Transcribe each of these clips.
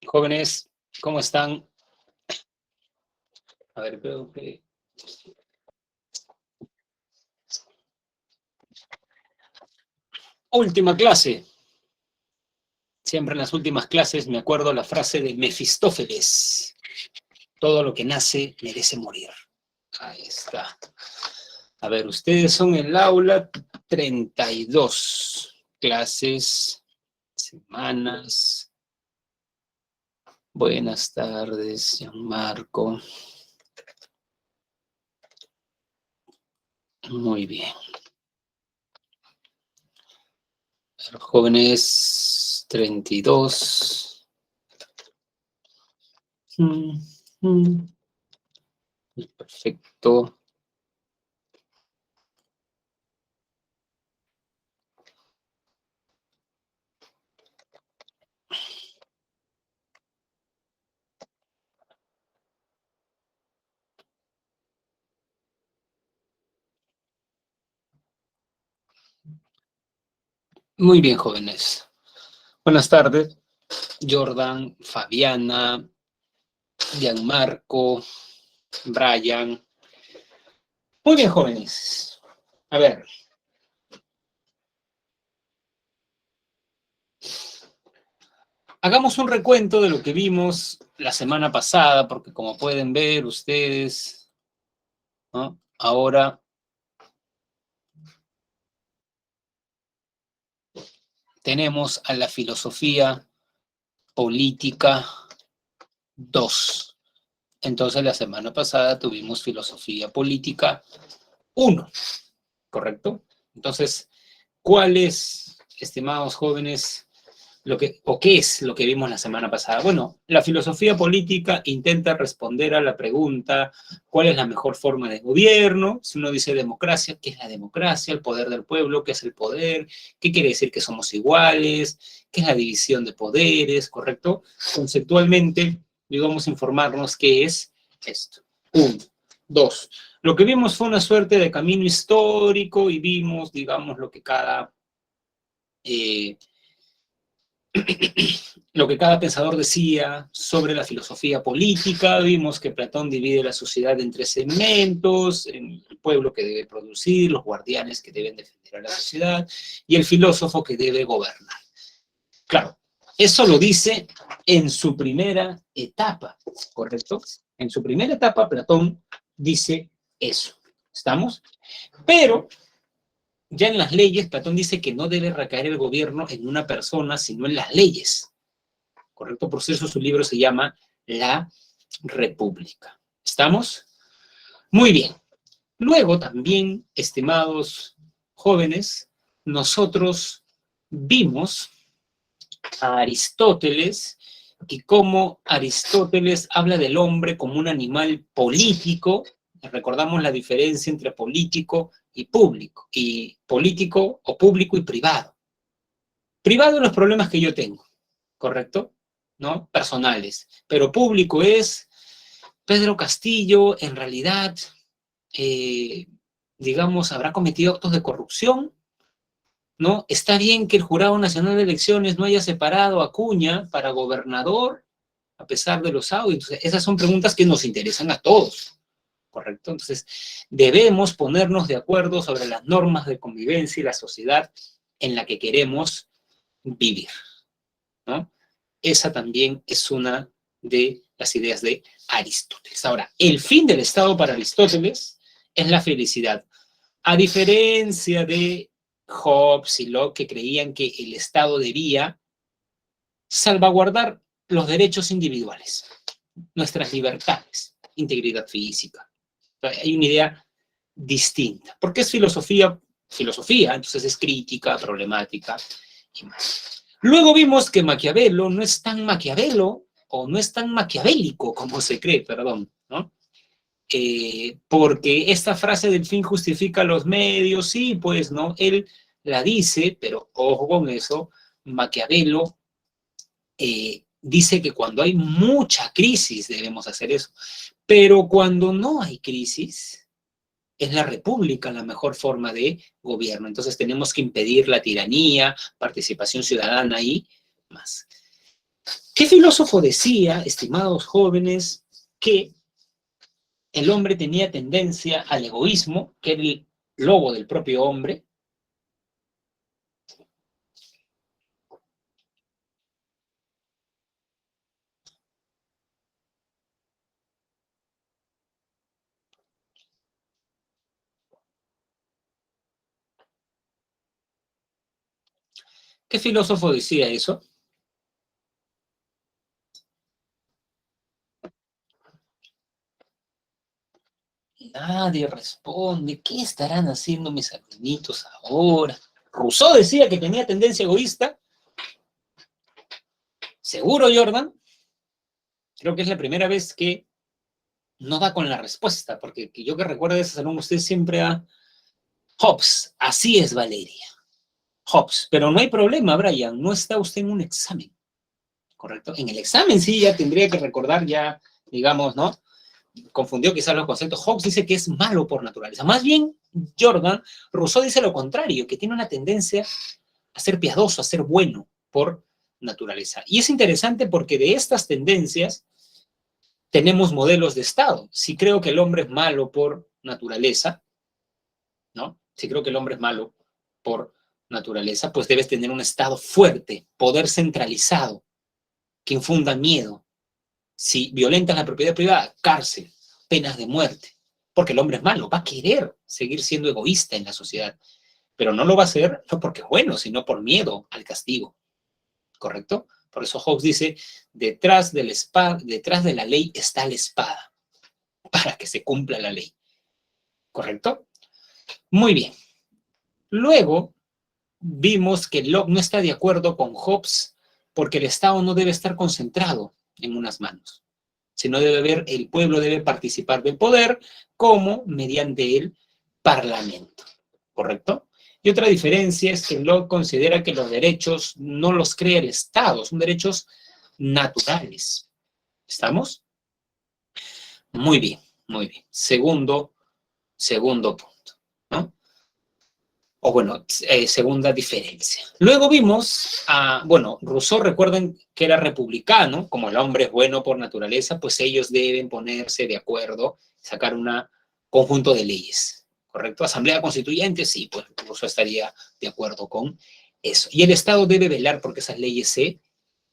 Jóvenes, ¿cómo están? A ver, creo que... Última clase. Siempre en las últimas clases me acuerdo la frase de Mefistófeles. Todo lo que nace merece morir. Ahí está. A ver, ustedes son el aula 32. Clases, semanas. Buenas tardes, Gianmarco. Muy bien. Jóvenes 32. Perfecto. Muy bien, jóvenes. Buenas tardes. Jordan, Fabiana, Gianmarco, Brian. Muy bien, jóvenes. A ver. Hagamos un recuento de lo que vimos la semana pasada, porque como pueden ver ustedes, ¿no? Ahora tenemos a la filosofía política 2. Entonces la semana pasada tuvimos filosofía política 1, ¿correcto? Entonces, ¿cuál es, estimados jóvenes, qué es lo que vimos la semana pasada? Bueno, la filosofía política intenta responder a la pregunta, ¿cuál es la mejor forma de gobierno? Si uno dice democracia, ¿qué es la democracia? El poder del pueblo, ¿qué es el poder? ¿Qué quiere decir que somos iguales? ¿Qué es la división de poderes? ¿Correcto? Conceptualmente, digamos, informarnos qué es esto. 1. 2. Lo que vimos fue una suerte de camino histórico y vimos, digamos, lo que cada pensador decía sobre la filosofía política. Vimos que Platón divide la sociedad en 3 segmentos: el pueblo que debe producir, los guardianes que deben defender a la sociedad y el filósofo que debe gobernar. Claro, eso lo dice en su primera etapa, ¿correcto? En su primera etapa Platón dice eso. ¿Estamos? Pero ya en las leyes, Platón dice que no debe recaer el gobierno en una persona, sino en las leyes. ¿Correcto? Por eso su libro se llama La República. ¿Estamos? Muy bien. Luego también, estimados jóvenes, nosotros vimos a Aristóteles y cómo Aristóteles habla del hombre como un animal político. Recordamos la diferencia entre político y público, y político o público y privado. Privado en los problemas que yo tengo, ¿correcto? ¿No? Personales. Pero público es Pedro Castillo, en realidad, digamos, habrá cometido actos de corrupción, ¿no? Está bien que el Jurado Nacional de Elecciones no haya separado a Acuña para gobernador, a pesar de los audios. Entonces, esas son preguntas que nos interesan a todos, ¿correcto? Entonces, debemos ponernos de acuerdo sobre las normas de convivencia y la sociedad en la que queremos vivir, ¿no? Esa también es una de las ideas de Aristóteles. Ahora, el fin del Estado para Aristóteles es la felicidad. A diferencia de Hobbes y Locke, que creían que el Estado debía salvaguardar los derechos individuales, nuestras libertades, integridad física. Hay una idea distinta. Porque es filosofía, entonces es crítica, problemática y más. Luego vimos que Maquiavelo no es tan Maquiavelo, o no es tan maquiavélico como se cree, perdón, ¿no? Porque esta frase del fin justifica los medios, sí, pues, ¿no? Él la dice, pero ojo con eso, Maquiavelo dice que cuando hay mucha crisis debemos hacer eso, pero cuando no hay crisis, es la república la mejor forma de gobierno. Entonces tenemos que impedir la tiranía, participación ciudadana y más. ¿Qué filósofo decía, estimados jóvenes, que el hombre tenía tendencia al egoísmo, que era el lobo del propio hombre? ¿Qué filósofo decía eso? Nadie responde. ¿Qué estarán haciendo mis alumnitos ahora? Rousseau decía que tenía tendencia egoísta. ¿Seguro, Jordan? Creo que es la primera vez que no da con la respuesta, porque yo que recuerdo de ese salón, usted siempre ha... Hobbes, así es, Valeria. Hobbes, pero no hay problema, Brian, no está usted en un examen, ¿correcto? En el examen sí ya tendría que recordar ya, digamos, ¿no? Confundió quizás los conceptos. Hobbes dice que es malo por naturaleza. Más bien, Jordan, Rousseau dice lo contrario, que tiene una tendencia a ser piadoso, a ser bueno por naturaleza. Y es interesante porque de estas tendencias tenemos modelos de Estado. Si creo que el hombre es malo por naturaleza, ¿no? Si creo que el hombre es malo por naturaleza, pues debes tener un Estado fuerte, poder centralizado, que infunda miedo. Si violentas la propiedad privada, cárcel, penas de muerte, porque el hombre es malo, va a querer seguir siendo egoísta en la sociedad, pero no lo va a hacer no porque es bueno, sino por miedo al castigo, ¿correcto? Por eso Hobbes dice, detrás de la ley está la espada, para que se cumpla la ley, ¿correcto? Muy bien. Luego vimos que Locke no está de acuerdo con Hobbes porque el Estado no debe estar concentrado en unas manos, sino debe haber, el pueblo debe participar del poder como mediante el parlamento, ¿correcto? Y otra diferencia es que Locke considera que los derechos no los crea el Estado, son derechos naturales. ¿Estamos? Muy bien, muy bien. Segundo punto, ¿no? O bueno, segunda diferencia. Luego vimos bueno, Rousseau, recuerden que era republicano, como el hombre es bueno por naturaleza, pues ellos deben ponerse de acuerdo, sacar un conjunto de leyes, ¿correcto? Asamblea constituyente, sí, pues Rousseau estaría de acuerdo con eso. Y el Estado debe velar porque esas leyes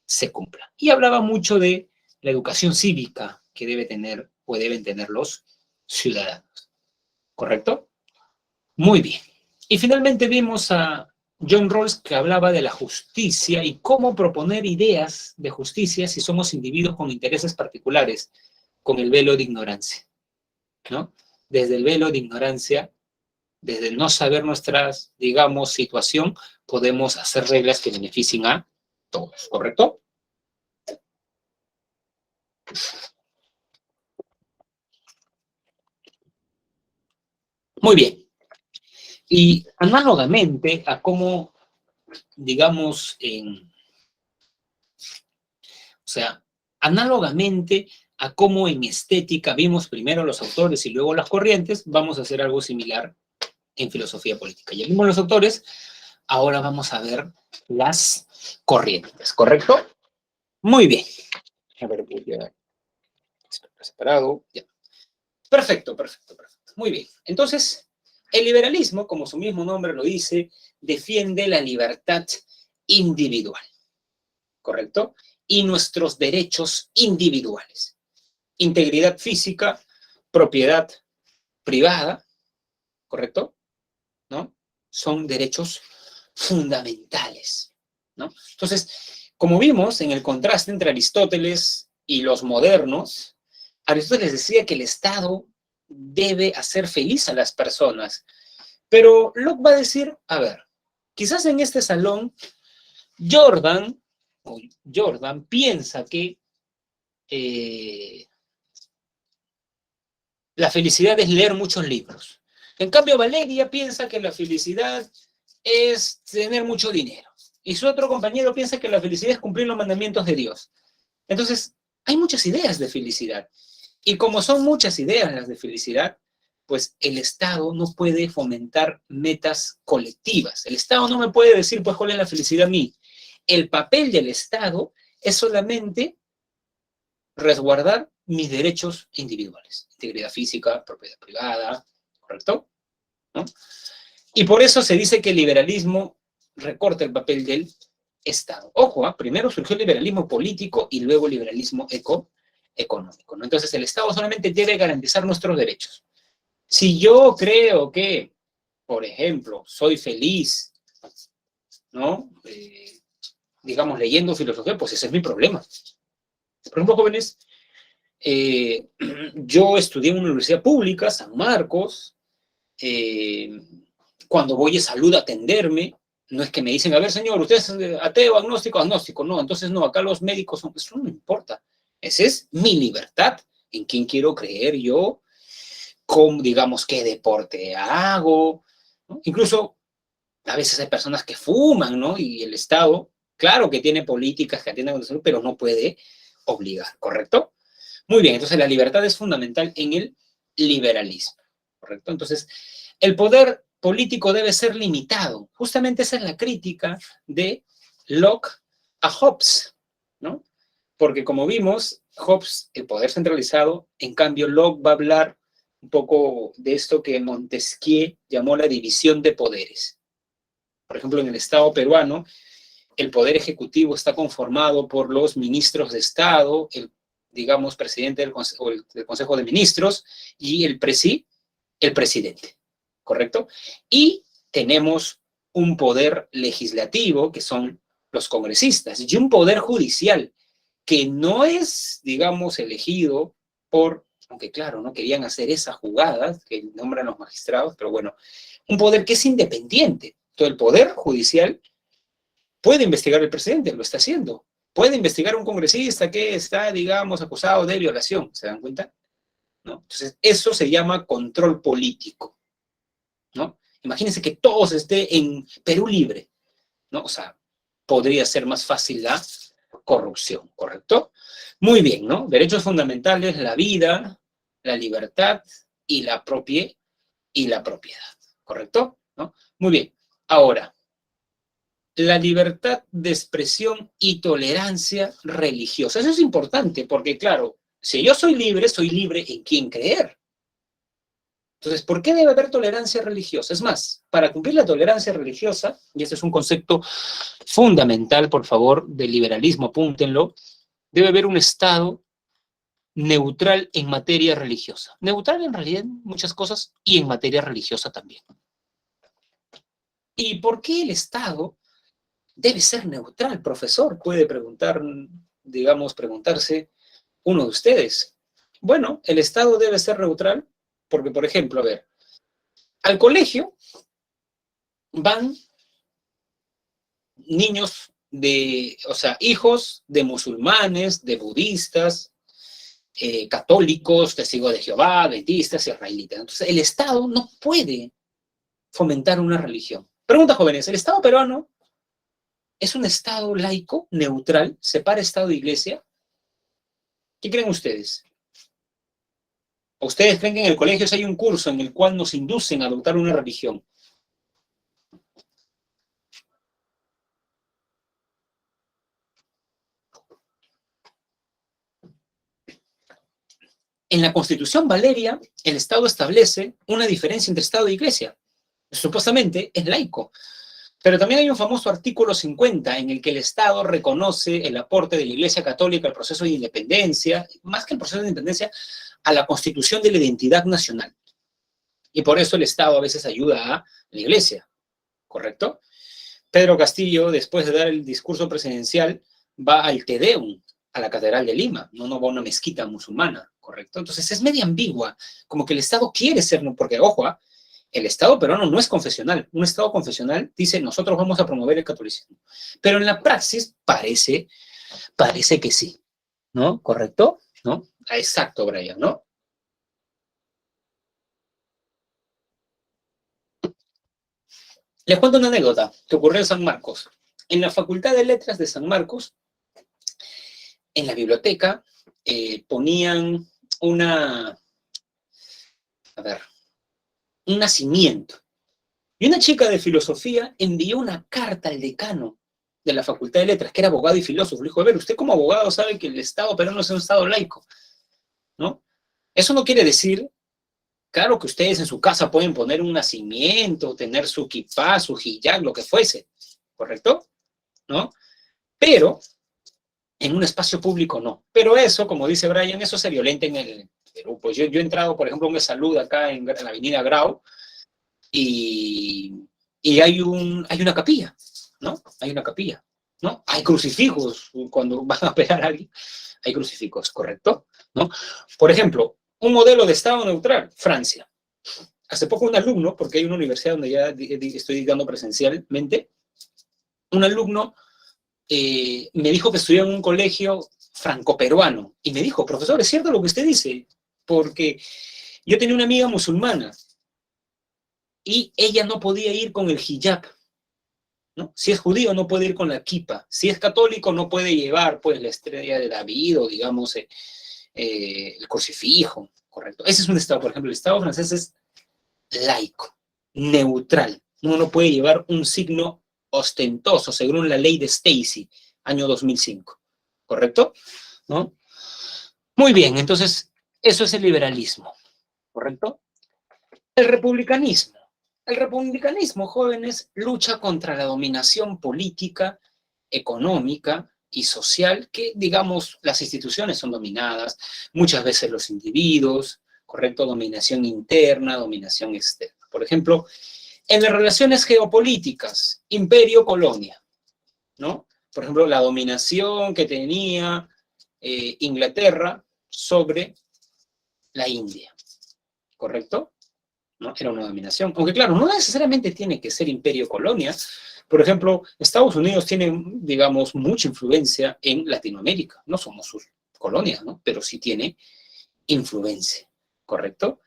se cumplan. Y hablaba mucho de la educación cívica que debe tener o deben tener los ciudadanos, ¿correcto? Muy bien. Y finalmente vimos a John Rawls, que hablaba de la justicia y cómo proponer ideas de justicia si somos individuos con intereses particulares, con el velo de ignorancia, ¿no? Desde el velo de ignorancia, desde el no saber nuestras, digamos, situación, podemos hacer reglas que beneficien a todos, ¿correcto? Muy bien. Y análogamente a cómo, digamos, o sea, análogamente a cómo en estética vimos primero los autores y luego las corrientes, vamos a hacer algo similar en filosofía política. Ya vimos los autores, ahora vamos a ver las corrientes, ¿correcto? Muy bien. A ver, voy a separado. Ya. Perfecto, perfecto, perfecto. Muy bien. Entonces, el liberalismo, como su mismo nombre lo dice, defiende la libertad individual, ¿correcto? Y nuestros derechos individuales. Integridad física, propiedad privada, ¿correcto? ¿No? Son derechos fundamentales, ¿no? Entonces, como vimos en el contraste entre Aristóteles y los modernos, Aristóteles decía que el Estado debe hacer feliz a las personas, pero Locke va a decir, a ver, quizás en este salón Jordan, Jordan piensa que la felicidad es leer muchos libros. En cambio, Valeria piensa que la felicidad es tener mucho dinero. Y su otro compañero piensa que la felicidad es cumplir los mandamientos de Dios. Entonces, hay muchas ideas de felicidad. Y como son muchas ideas las de felicidad, pues el Estado no puede fomentar metas colectivas. El Estado no me puede decir, pues, cuál es la felicidad a mí. El papel del Estado es solamente resguardar mis derechos individuales, integridad física, propiedad privada, ¿correcto? ¿No? Y por eso se dice que el liberalismo recorta el papel del Estado. Ojo, primero surgió el liberalismo político y luego el liberalismo económico, ¿no? Entonces el Estado solamente debe garantizar nuestros derechos. Si yo creo que, por ejemplo, soy feliz, ¿no? Digamos, leyendo filosofía, pues ese es mi problema. Por ejemplo, jóvenes, yo estudié en una universidad pública, San Marcos, cuando voy a salud a atenderme, no es que me dicen, a ver, señor, usted es ateo, agnóstico, agnóstico. No, entonces no, acá los médicos son, eso no importa. Esa es mi libertad, en quién quiero creer yo, cómo, digamos, qué deporte hago, ¿no? Incluso a veces hay personas que fuman, ¿no? Y el Estado, claro que tiene políticas que atienden a la salud, pero no puede obligar, ¿correcto? Muy bien, entonces la libertad es fundamental en el liberalismo, ¿correcto? Entonces, el poder político debe ser limitado. Justamente esa es la crítica de Locke a Hobbes, ¿no? Porque como vimos, Hobbes, el poder centralizado, en cambio Locke va a hablar un poco de esto que Montesquieu llamó la división de poderes. Por ejemplo, en el Estado peruano, el poder ejecutivo está conformado por los ministros de Estado, el, digamos, presidente del Consejo de Ministros y el presidente, ¿correcto? Y tenemos un poder legislativo, que son los congresistas, y un poder judicial, que no es, digamos, elegido por, aunque claro, no querían hacer esa jugada que nombran los magistrados, pero bueno, un poder que es independiente. Todo el poder judicial puede investigar al presidente, lo está haciendo. Puede investigar a un congresista que está, digamos, acusado de violación, ¿se dan cuenta? ¿No? Entonces, eso se llama control político, ¿no? Imagínense que todos estén en Perú libre, ¿no? O sea, podría ser más fácil la corrupción, ¿correcto? Muy bien, ¿no? Derechos fundamentales, la vida, la libertad y la propiedad, ¿correcto? ¿No? Muy bien. Ahora, la libertad de expresión y tolerancia religiosa. Eso es importante porque, claro, si yo soy libre en quién creer. Entonces, ¿por qué debe haber tolerancia religiosa? Es más, para cumplir la tolerancia religiosa, y este es un concepto fundamental, por favor, del liberalismo, apúntenlo, debe haber un Estado neutral en materia religiosa. Neutral en realidad en muchas cosas y en materia religiosa también. ¿Y por qué el Estado debe ser neutral, profesor? Puede preguntar, digamos, preguntarse uno de ustedes. Bueno, el Estado debe ser neutral porque, por ejemplo, a ver, al colegio van niños de, o sea, hijos de musulmanes, de budistas, católicos, testigos de Jehová, adventistas, israelitas. Entonces, el Estado no puede fomentar una religión. Pregunta, jóvenes, ¿el Estado peruano es un Estado laico, neutral, separa Estado e Iglesia? ¿Qué creen ustedes? ¿O ustedes creen que en el colegio hay un curso en el cual nos inducen a adoptar una religión? En la Constitución Valeria, el Estado establece una diferencia entre Estado e Iglesia. Supuestamente es laico. Pero también hay un famoso artículo 50 en el que el Estado reconoce el aporte de la Iglesia Católica al proceso de independencia, más que el proceso de independencia, a la constitución de la identidad nacional. Y por eso el Estado a veces ayuda a la Iglesia, ¿correcto? Pedro Castillo, después de dar el discurso presidencial, va al Te Deum, a la Catedral de Lima, no va a una mezquita musulmana, ¿correcto? Entonces es media ambigua, como que el Estado quiere ser, porque ojo, el Estado peruano no es confesional. Un Estado confesional dice, nosotros vamos a promover el catolicismo. Pero en la praxis parece que sí, ¿no? ¿Correcto? ¿No? Exacto, Brian, ¿no? Les cuento una anécdota que ocurrió en San Marcos. En la Facultad de Letras de San Marcos, en la biblioteca, ponían a ver, un nacimiento. Y una chica de filosofía envió una carta al decano de la Facultad de Letras, que era abogado y filósofo. Le dijo, a ver, usted como abogado sabe que el Estado peruano es un Estado laico, ¿no? Eso no quiere decir, claro que ustedes en su casa pueden poner un nacimiento, tener su kipá, su hijab, lo que fuese, ¿correcto? ¿No? Pero en un espacio público no. Pero eso, como dice Brian, eso se violenta en el Perú. Pues yo he entrado, por ejemplo, a una salud acá en la avenida Grau y hay una capilla, ¿no? Hay una capilla, ¿no? Hay crucifijos cuando van a pegar a alguien. Hay crucifijos, ¿correcto? ¿No? Por ejemplo, un modelo de Estado neutral, Francia. Hace poco un alumno, porque hay una universidad donde ya estoy dando presencialmente, un alumno me dijo que estudiaba en un colegio franco-peruano. Y me dijo, profesor, ¿es cierto lo que usted dice? Porque yo tenía una amiga musulmana y ella no podía ir con el hijab, ¿no? Si es judío no puede ir con la kipa. Si es católico no puede llevar pues la estrella de David o digamos el crucifijo, ¿correcto? Ese es un Estado, por ejemplo, el Estado francés es laico, neutral. Uno no puede llevar un signo ostentoso, según la ley de Stacy, año 2005, ¿correcto? ¿No? Muy bien, entonces, eso es el liberalismo, ¿correcto? El republicanismo. El republicanismo, jóvenes, lucha contra la dominación política, económica y social, que, digamos, las instituciones son dominadas, muchas veces los individuos, ¿correcto? Dominación interna, dominación externa. Por ejemplo, en las relaciones geopolíticas, imperio-colonia, ¿no? Por ejemplo, la dominación que tenía Inglaterra sobre la India, ¿correcto? ¿No? Era una dominación. Aunque claro, no necesariamente tiene que ser imperio-colonia. Por ejemplo, Estados Unidos tiene, digamos, mucha influencia en Latinoamérica. No somos sus colonias, ¿no? Pero sí tiene influencia, ¿correcto?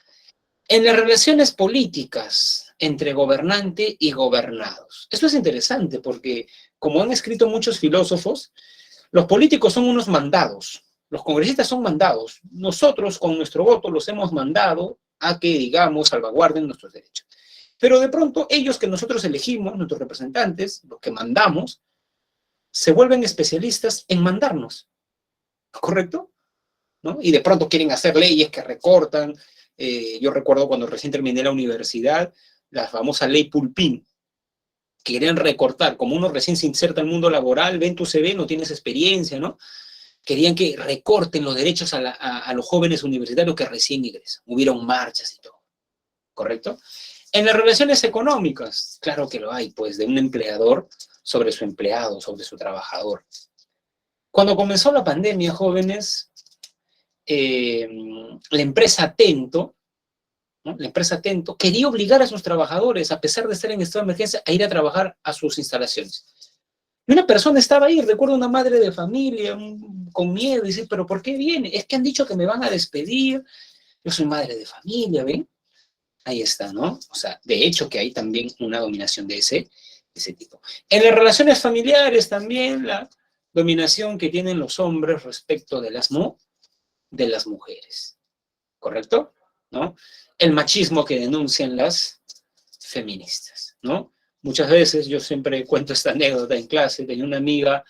En las relaciones políticas entre gobernante y gobernados. Esto es interesante porque, como han escrito muchos filósofos, los políticos son unos mandados, los congresistas son mandados. Nosotros, con nuestro voto, los hemos mandado a que, digamos, salvaguarden nuestros derechos. Pero de pronto, ellos que nosotros elegimos, nuestros representantes, los que mandamos, se vuelven especialistas en mandarnos, ¿correcto? ¿No? Y de pronto quieren hacer leyes que recortan. Yo recuerdo cuando recién terminé la universidad, la famosa ley Pulpín, que querían recortar, como uno recién se inserta al mundo laboral, ven tu CV, no tienes experiencia, ¿no? Querían que recorten los derechos a los jóvenes universitarios que recién ingresan. Hubieron marchas y todo, ¿correcto? En las relaciones económicas, claro que lo hay, pues, de un empleador sobre su empleado, sobre su trabajador. Cuando comenzó la pandemia, jóvenes, la empresa Atento, ¿no? La empresa Atento quería obligar a sus trabajadores, a pesar de estar en estado de emergencia, a ir a trabajar a sus instalaciones. Y una persona estaba ahí, recuerdo una madre de familia, con miedo, y dice, ¿pero por qué viene? Es que han dicho que me van a despedir, yo soy madre de familia, ¿ven? Ahí está, ¿no? O sea, de hecho que hay también una dominación de ese tipo. En las relaciones familiares también la dominación que tienen los hombres respecto de las mujeres, ¿correcto? ¿No? El machismo que denuncian las feministas, ¿no? Muchas veces, yo siempre cuento esta anécdota en clase, tenía una amiga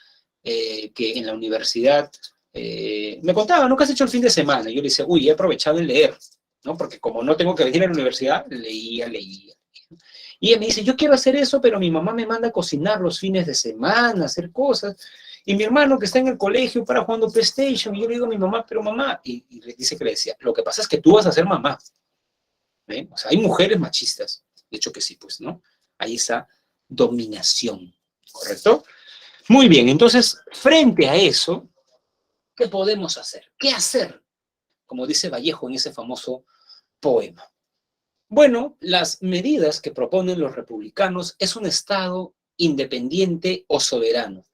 que en la universidad me contaba, ¿no? ¿Qué has hecho el fin de semana? Y yo le decía, uy, he aprovechado en leer, ¿no? Porque como no tengo que venir a la universidad, leía. Y ella me dice, yo quiero hacer eso, pero mi mamá me manda a cocinar los fines de semana, hacer cosas. Y mi hermano que está en el colegio para jugando PlayStation, y yo le digo a mi mamá, pero mamá, y le dice que le decía, lo que pasa es que tú vas a ser mamá. ¿Ven? O sea, hay mujeres machistas, de hecho que sí, pues, ¿no? Hay esa dominación, ¿correcto? Muy bien, entonces, frente a eso, ¿qué podemos hacer? ¿Qué hacer? Como dice Vallejo en ese famoso poema. Bueno, las medidas que proponen los republicanos es un Estado independiente o soberano,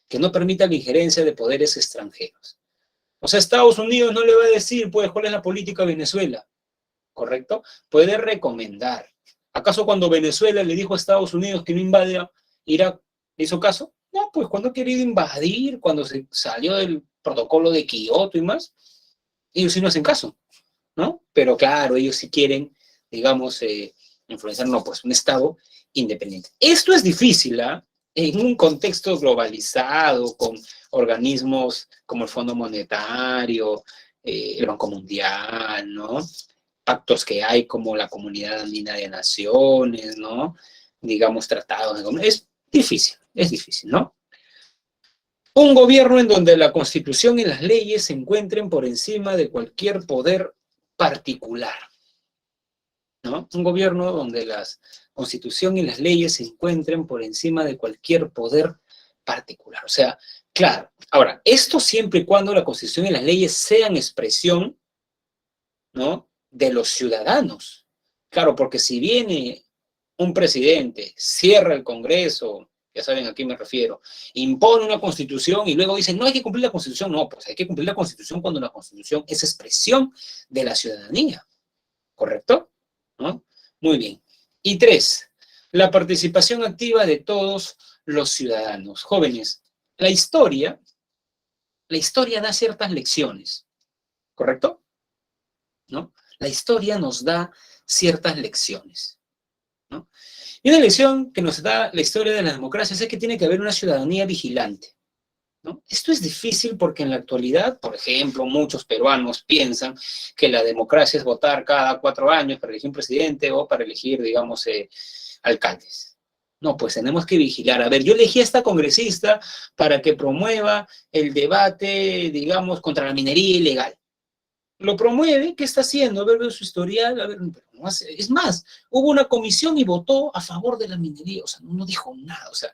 que no permita la injerencia de poderes extranjeros. O sea, Estados Unidos no le va a decir, pues, cuál es la política de Venezuela, ¿correcto? Puede recomendar. ¿Acaso cuando Venezuela le dijo a Estados Unidos que no invada Irak, le hizo caso? No, pues cuando ha querido invadir, cuando se salió del protocolo de Kioto y más, ellos sí no hacen caso, ¿no? Pero claro, ellos sí quieren, digamos, influenciar, no, pues un Estado independiente. Esto es difícil, ¿ah? en un contexto globalizado, con organismos como el Fondo Monetario, el Banco Mundial, ¿no? Pactos que hay como la Comunidad Andina de Naciones, ¿no? Digamos, tratados. Es difícil, ¿no? Un gobierno en donde la Constitución y las leyes se encuentren por encima de cualquier poder particular, ¿no? Un gobierno donde la Constitución y las leyes se encuentren por encima de cualquier poder particular. O sea, claro, ahora, esto siempre y cuando la Constitución y las leyes sean expresión, ¿no? De los ciudadanos. Claro, porque si viene un presidente, cierra el Congreso, ya saben a quién me refiero, impone una constitución y luego dice, no hay que cumplir la constitución, no, pues hay que cumplir la constitución cuando la constitución es expresión de la ciudadanía, ¿correcto? ¿No? Muy bien. Y tres, la participación activa de todos los ciudadanos. Jóvenes, la historia da ciertas lecciones, ¿correcto? ¿No? La historia nos da ciertas lecciones, ¿no? Y una lección que nos da la historia de la democracia es que tiene que haber una ciudadanía vigilante, ¿no? Esto es difícil porque en la actualidad, por ejemplo, muchos peruanos piensan que la democracia es votar cada 4 años para elegir un presidente o para elegir, digamos, alcaldes. No, pues tenemos que vigilar. A ver, yo elegí a esta congresista para que promueva el debate, digamos, contra la minería ilegal. Lo promueve, ¿qué está haciendo? A ver, veo su historial, a ver, no hace, es más, hubo una comisión y votó a favor de la minería, o sea, no dijo nada, o sea,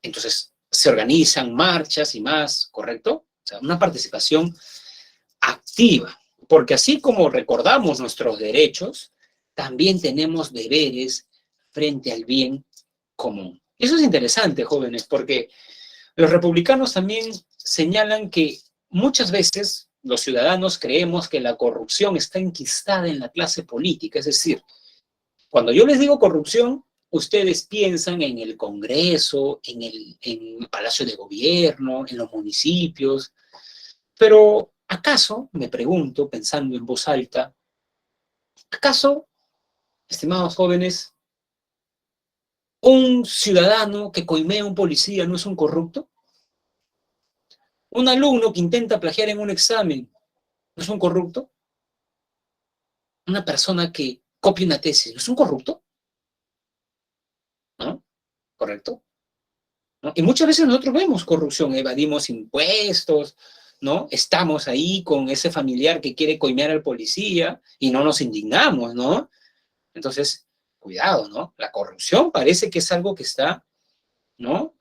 entonces se organizan marchas y más, ¿correcto? O sea, una participación activa, porque así como recordamos nuestros derechos, también tenemos deberes frente al bien común. Eso es interesante, jóvenes, porque los republicanos también señalan que muchas veces los ciudadanos creemos que la corrupción está enquistada en la clase política. Es decir, cuando yo les digo corrupción, ustedes piensan en el Congreso, en el Palacio de Gobierno, en los municipios. Pero, ¿acaso, me pregunto, pensando en voz alta, acaso, estimados jóvenes, un ciudadano que coimea a un policía no es un corrupto? Un alumno que intenta plagiar en un examen no es un corrupto. Una persona que copia una tesis no es un corrupto, ¿no? ¿Correcto? ¿No? Y muchas veces nosotros vemos corrupción, evadimos impuestos, ¿no? Estamos ahí con ese familiar que quiere coimear al policía y no nos indignamos, ¿no? Entonces, cuidado, ¿no? La corrupción parece que es algo que está, ¿no?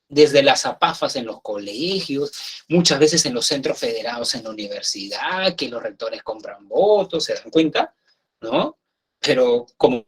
Desde las apafas en los colegios, muchas veces en los centros federados en la universidad, que los rectores compran votos, ¿se dan cuenta? ¿No? Pero como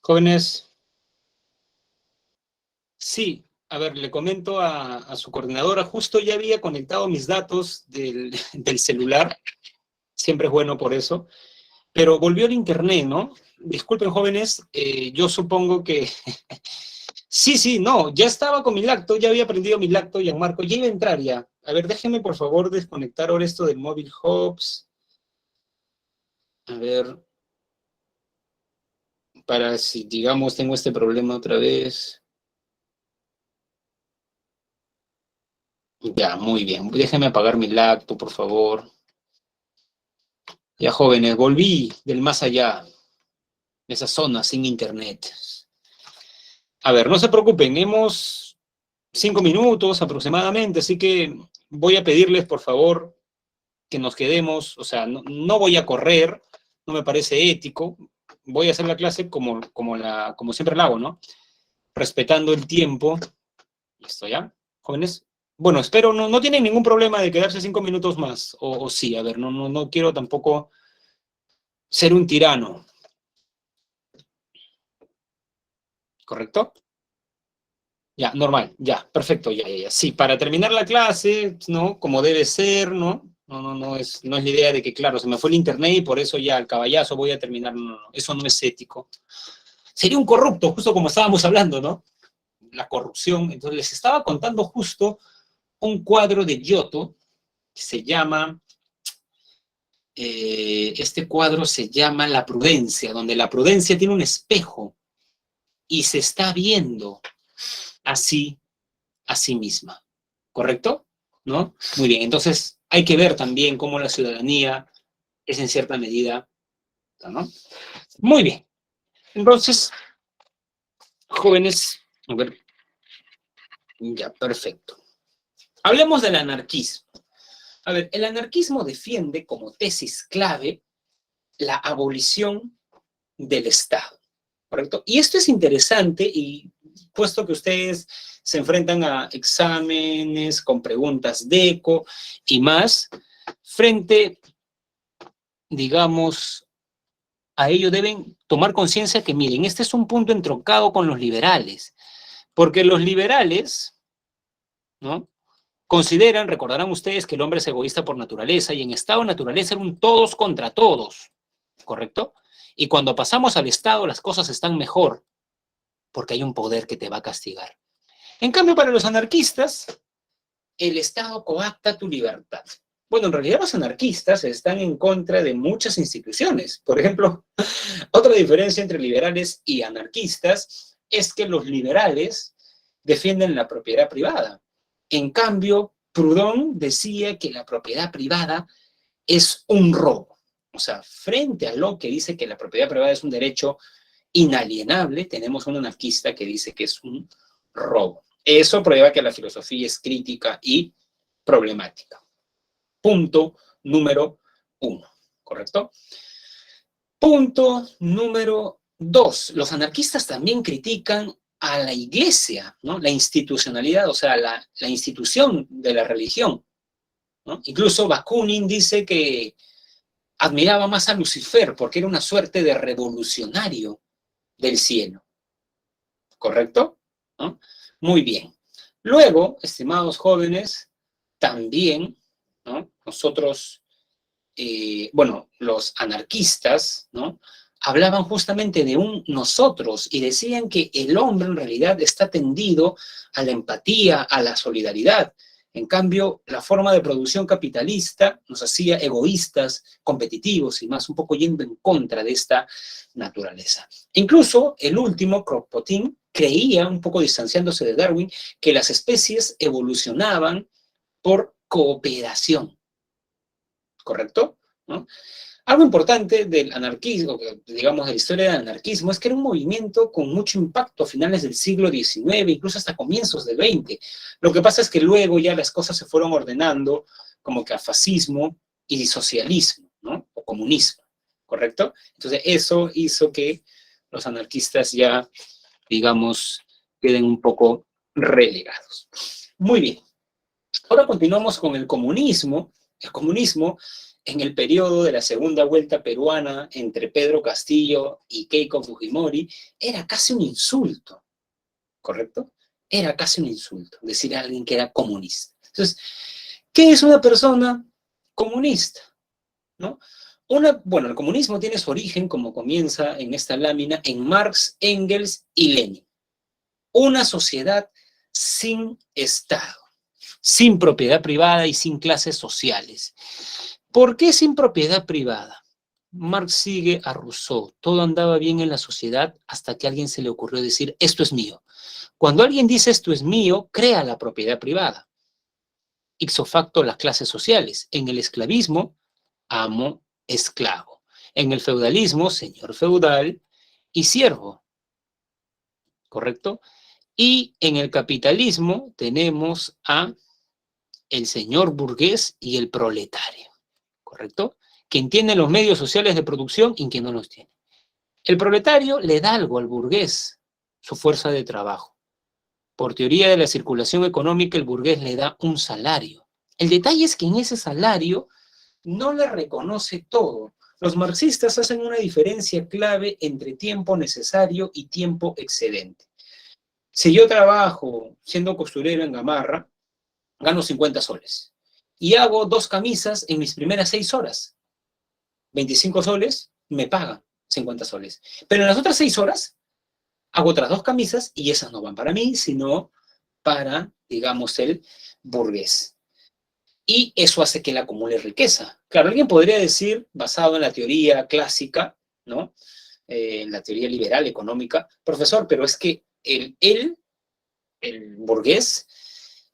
Jóvenes, sí, a ver, le comento a su coordinadora, justo ya había conectado mis datos del celular, siempre es bueno por eso, pero volvió el internet, ¿no? Disculpen, jóvenes, yo supongo que... Sí, sí, no, ya estaba con mi lacto, ya había prendido mi lacto, Gianmarco, ya iba a entrar ya. A ver, déjenme por favor desconectar ahora esto del móvil Hubs. A ver, para si, digamos, tengo este problema otra vez. Ya, muy bien. Déjenme apagar mi lacto, por favor. Ya, jóvenes, volví del más allá, de esa zona sin internet. A ver, no se preocupen, hemos 5 minutos aproximadamente, así que voy a pedirles, por favor, que nos quedemos, o sea, no voy a correr, no me parece ético, voy a hacer la clase como siempre la hago, ¿no? Respetando el tiempo. ¿Listo ya, jóvenes? Bueno, espero, no tienen ningún problema de quedarse 5 minutos más, o sí, a ver, no quiero tampoco ser un tirano, ¿correcto? Ya, normal, ya, perfecto, ya. Sí, para terminar la clase, ¿no? Como debe ser, ¿no? No es la idea de que, claro, se me fue el internet y por eso ya al caballazo voy a terminar. No, eso no es ético. Sería un corrupto, justo como estábamos hablando, ¿no? La corrupción. Entonces les estaba contando justo un cuadro de Giotto que se llama, este cuadro se llama La Prudencia, donde la prudencia tiene un espejo y se está viendo así a sí misma, ¿correcto? ¿No? Muy bien, entonces hay que ver también cómo la ciudadanía es en cierta medida, ¿no? Muy bien, entonces, jóvenes, a ver, ya, perfecto. Hablemos del anarquismo. A ver, el anarquismo defiende como tesis clave la abolición del Estado, ¿correcto? Y esto es interesante y puesto que ustedes se enfrentan a exámenes con preguntas de eco y más, frente, digamos, a ello deben tomar conciencia que, miren, este es un punto entroncado con los liberales, porque los liberales, ¿no? Consideran, recordarán ustedes, que el hombre es egoísta por naturaleza y en estado de naturaleza era un todos contra todos, ¿correcto? Y cuando pasamos al Estado las cosas están mejor porque hay un poder que te va a castigar. En cambio, para los anarquistas, el Estado coacta tu libertad. Bueno, en realidad los anarquistas están en contra de muchas instituciones. Por ejemplo, otra diferencia entre liberales y anarquistas es que los liberales defienden la propiedad privada. En cambio, Proudhon decía que la propiedad privada es un robo. O sea, frente a lo que dice que la propiedad privada es un derecho inalienable, tenemos un anarquista que dice que es un robo. Eso prueba que la filosofía es crítica y problemática. Punto número 1, ¿correcto? Punto número 2. Los anarquistas también critican a la iglesia, ¿no? La institucionalidad, o sea, la institución de la religión, ¿no? Incluso Bakunin dice que admiraba más a Lucifer porque era una suerte de revolucionario del cielo, ¿correcto? ¿No? Muy bien. Luego, estimados jóvenes, también, ¿no? Nosotros, bueno, los anarquistas, ¿no? Hablaban justamente de un nosotros y decían que el hombre en realidad está tendido a la empatía, a la solidaridad. En cambio, la forma de producción capitalista nos hacía egoístas, competitivos y más un poco yendo en contra de esta naturaleza. Incluso el último, Kropotkin, creía, un poco distanciándose de Darwin, que las especies evolucionaban por cooperación, ¿correcto? ¿No? Algo importante del anarquismo, digamos, de la historia del anarquismo, es que era un movimiento con mucho impacto a finales del siglo XIX, incluso hasta comienzos del XX. Lo que pasa es que luego ya las cosas se fueron ordenando como que a fascismo y socialismo, ¿no? O comunismo, ¿correcto? Entonces eso hizo que los anarquistas ya, digamos, queden un poco relegados. Muy bien. Ahora continuamos con el comunismo. El comunismo, en el periodo de la segunda vuelta peruana entre Pedro Castillo y Keiko Fujimori, era casi un insulto, ¿correcto? Era casi un insulto decir a alguien que era comunista. Entonces, ¿qué es una persona comunista? ¿No? Bueno, el comunismo tiene su origen, como comienza en esta lámina, en Marx, Engels y Lenin. Una sociedad sin Estado, sin propiedad privada y sin clases sociales. ¿Por qué sin propiedad privada? Marx sigue a Rousseau. Todo andaba bien en la sociedad hasta que a alguien se le ocurrió decir, esto es mío. Cuando alguien dice esto es mío, crea la propiedad privada. Ipso facto las clases sociales. En el esclavismo, amo, esclavo. En el feudalismo, señor feudal y siervo. ¿Correcto? Y en el capitalismo tenemos a el señor burgués y el proletario. ¿Correcto? Quien tiene los medios sociales de producción y quien no los tiene. El proletario le da algo al burgués, su fuerza de trabajo. Por teoría de la circulación económica, el burgués le da un salario. El detalle es que en ese salario no le reconoce todo. Los marxistas hacen una diferencia clave entre tiempo necesario y tiempo excedente. Si yo trabajo siendo costurero en Gamarra, gano 50 soles. Y hago 2 camisas en mis primeras 6 horas. 25 soles, me pagan 50 soles. Pero en las otras 6 horas, hago otras 2 camisas y esas no van para mí, sino para, digamos, el burgués. Y eso hace que él acumule riqueza. Claro, alguien podría decir, basado en la teoría clásica, ¿no? En la teoría liberal económica, profesor, pero es que el burgués,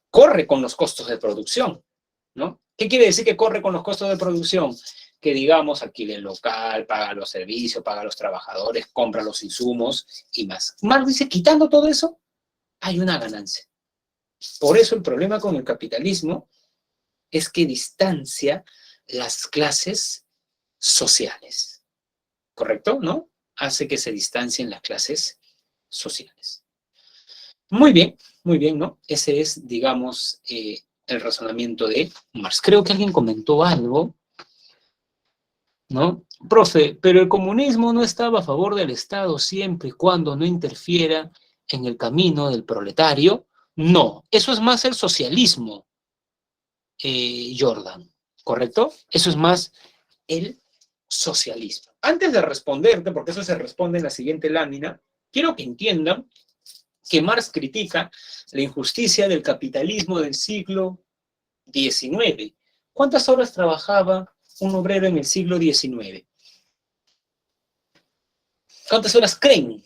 corre con los costos de producción, ¿no? ¿Qué quiere decir que corre con los costos de producción? Que, digamos, alquila el local, paga los servicios, paga a los trabajadores, compra los insumos y más. Marx dice, quitando todo eso, hay una ganancia. Por eso el problema con el capitalismo es que distancia las clases sociales, ¿correcto? ¿No? Hace que se distancien las clases sociales. Muy bien, ¿no? Ese es, digamos, el razonamiento de Marx. Creo que alguien comentó algo, ¿no? Profe, pero el comunismo no estaba a favor del Estado siempre y cuando no interfiera en el camino del proletario. No, eso es más el socialismo, Jordan, ¿correcto? Eso es más el socialismo. Antes de responderte, porque eso se responde en la siguiente lámina, quiero que entiendan que Marx critica la injusticia del capitalismo del siglo XIX. ¿Cuántas horas trabajaba un obrero en el siglo XIX? ¿Cuántas horas creen,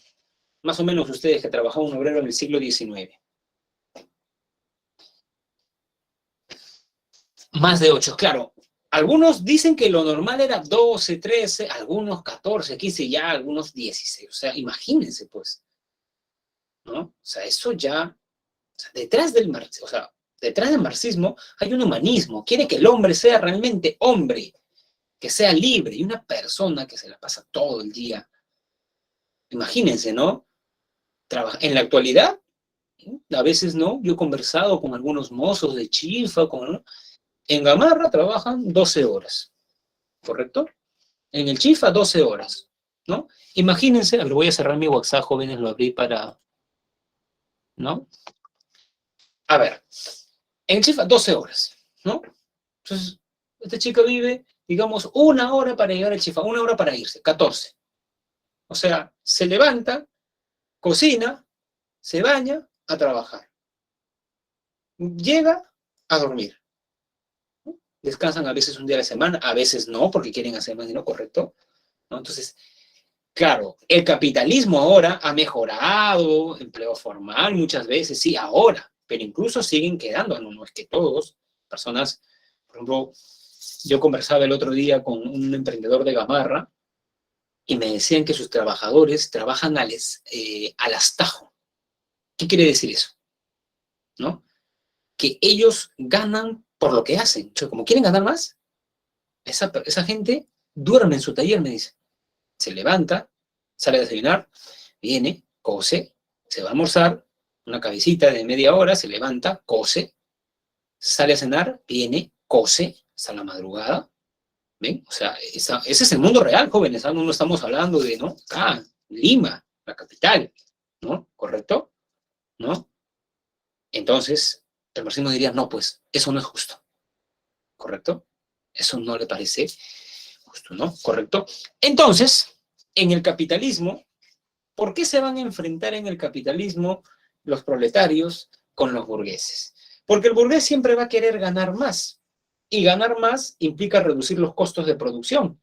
más o menos ustedes, que trabajaba un obrero en el siglo XIX? Más de 8, claro. Algunos dicen que lo normal era 12, 13, algunos 14, 15, ya algunos 16. O sea, imagínense, pues, ¿no? O sea, eso ya, o sea, detrás del marxismo hay un humanismo. Quiere que el hombre sea realmente hombre, que sea libre, y una persona que se la pasa todo el día. Imagínense, ¿no? En la actualidad, a veces, ¿no? Yo he conversado con algunos mozos de chifa, ¿no? En Gamarra trabajan 12 horas, ¿correcto? En el chifa 12 horas, ¿no? Imagínense, a ver, voy a cerrar mi WhatsApp, jóvenes, lo abrí para, ¿no? A ver, en el chifa 12 horas, ¿no? Entonces, esta chica vive, digamos, 1 hora para llegar al chifa, 1 hora para irse, 14. O sea, se levanta, cocina, se baña, a trabajar. Llega a dormir. Descansan a veces un día a la semana, a veces no, porque quieren hacer más dinero, ¿correcto? ¿No? Entonces, claro, el capitalismo ahora ha mejorado, empleo formal muchas veces, sí, ahora, pero incluso siguen quedando, no es que todos, personas, por ejemplo, yo conversaba el otro día con un emprendedor de Gamarra y me decían que sus trabajadores trabajan al astajo. ¿Qué quiere decir eso? ¿No? Que ellos ganan por lo que hacen. O sea, como quieren ganar más, esa gente duerme en su taller, me dice. Se levanta, sale a desayunar, viene, cose, se va a almorzar, una cabecita de media hora, se levanta, cose, sale a cenar, viene, cose, hasta la madrugada. ¿Ven? O sea, ese es el mundo real, jóvenes. No estamos hablando de, ¿no? Acá, Lima, la capital, ¿no? ¿Correcto? ¿No? Entonces, el marxismo diría, no, pues, eso no es justo. ¿Correcto? Eso no le parece justo, ¿no? ¿Correcto? Entonces, en el capitalismo, ¿por qué se van a enfrentar en el capitalismo los proletarios con los burgueses? Porque el burgués siempre va a querer ganar más. Y ganar más implica reducir los costos de producción.